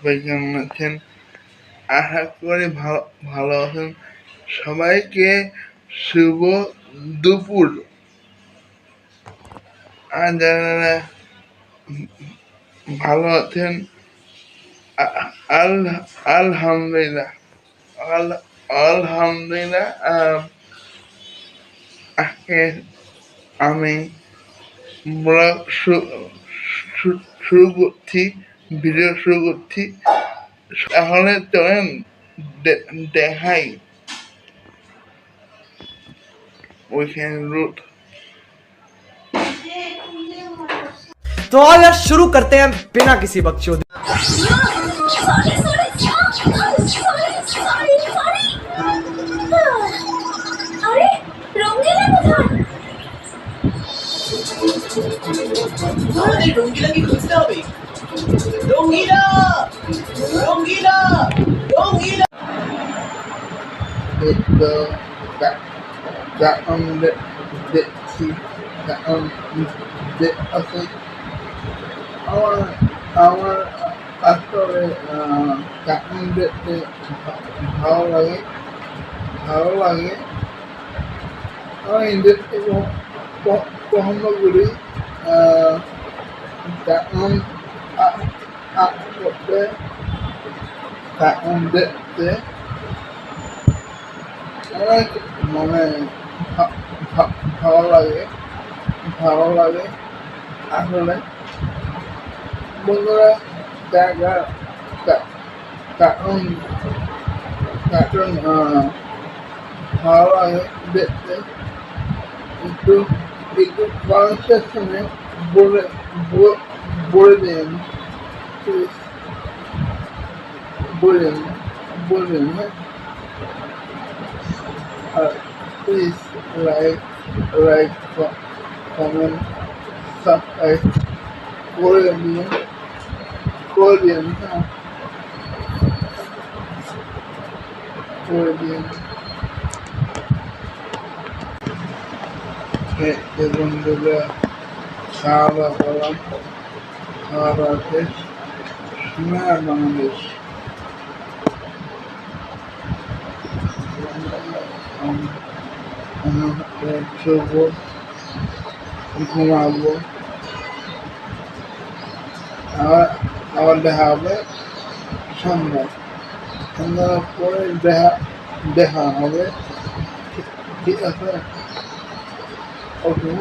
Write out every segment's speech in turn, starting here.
সবাই কেমন আছেন? আশা করি ভালো আছেন। সবাইকে শুভ দুপুর। আর যারা ভালো আছেন আলহামদুলিল্লাহ আলহামদুলিল্লাহ। আজকে আমি ব্লগ শুরু করছি, ভিডিও শুরু করছি। তাহলে চলেন দেখাই ওইখানে রুট। तो आओ यार शुरू करते हैं बिना किसी बकचोदी। अरे रंगीला কোথায়? আরে রঙ্গিলা কি খুঁজতে হবে? রঙ্গিলা রঙ্গিলা রঙ্গিলা দেখছি আছে আমার আসলে কার্টুন দেখতে ভালো লাগে। আমি দেখতে পছন্দ করি। কার্টুন করতে, কার্টুন দেখতে অনেক মানে ভালো লাগে আসলে। বন্ধুরা কার্টুন ভালো লাগে দেখতে। একটু মানুষের সঙ্গে বলে দিন, বলবেন হ্যাঁ। আর প্লিজ লাইক কমেন্ট সাবস্ক্রাইব করে দিন হ্যাঁ, করে দিন। বন্ধুরা খাওয়া দাওয়া করলাম, খাওয়া দাওয়া শেষ। সোনার বাংলাদেশ ঘুমাবো, আবার দেখা হবে সন্ধ্যার পরে দেখা হবে। ঠিক আছে, ওকে।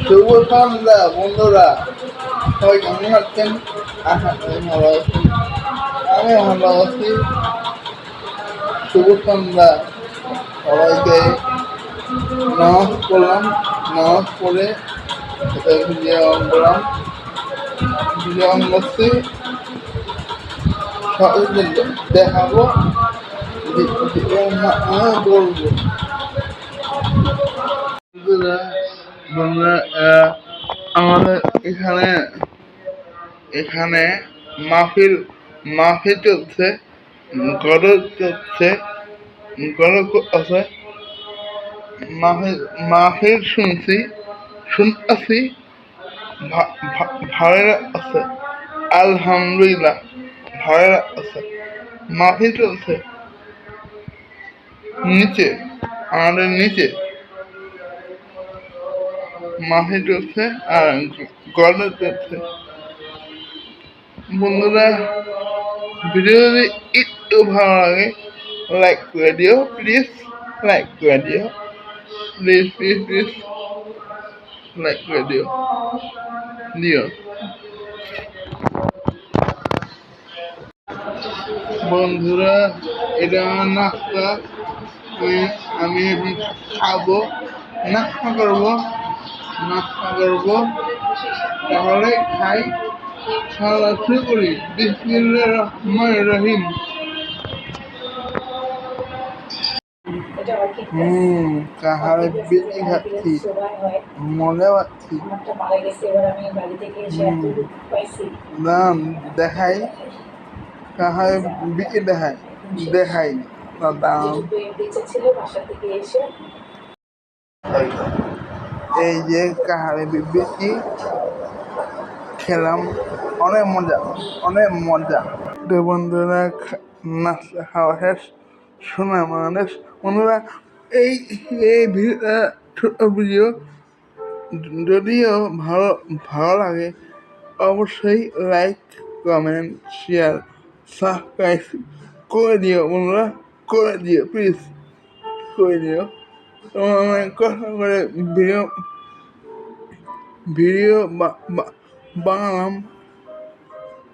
শুভ সন্ধ্যা বন্ধুরা, সবাই কেমন আছেন? আশা করি ভালো আছেন। আমি ভালো আছি। শুভ সন্ধ্যা সবাইকে। নামাজ পড়লাম, নামাজ পড়ে ভিডিও অন করলাম, ভিডিও অন করছি। দেখাবো, বলবো। বন্ধুরা আমাদের এখানে মাহফিল চলছে, গরজ চলছে, গরজ আছে। মাহফিল শুনতেছি, ভালো আছে। আলহামদুলিল্লাহ ভালো আছে। মাহফিল চলছে নিচে, আমাদের নিচে মাহফিল চলছে আর গরজ চলছে। বন্ধুরা ভিডিও যদি একটু ভালো লাগে লাইক করে দিও প্লিজ, লাইক করে দিও প্লিজ, লাইক করে দিও। বন্ধুরা এটা আমার নাস্তা, আমি এখন খাবো, নাস্তা করবো। তাহলে খাই, খাওয়া শুরু করি। বিসমিল্লাহির রহমানির রহিম। কাহারে বেশি খাচ্ছি, মনে পাচ্ছি। দাম দেখাই, কাহারে বিকে দেখাই দাম। এই যে কাহারি বিবৃতি খেলাম, অনেক মজা। তো বন্ধুরা নাস্তা খাওয়া শেষ, শোনা মানুষ বন্ধুরা, এই এই ভিডিওটা ছোট ভিডিও, যদিও ভালো লাগে অবশ্যই লাইক, কমেন্ট, শেয়ার, সাবস্ক্রাইব করে দিও বন্ধুরা, করে দিও প্লিজ, করে দিও। অনেক কষ্ট করে ভিডিও বানালাম,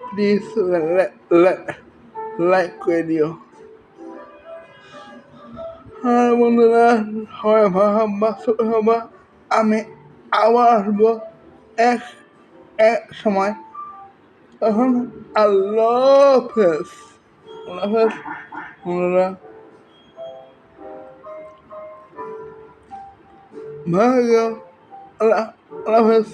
প্লিজ লাইক করে দিও। আর বন্ধুরা সবাই ভাবা আমি আবার আসবো এক এক সময়, তখন আল্লাহ হাফেজ বন্ধুরা, ভালো আল্লাহ হাফেজ।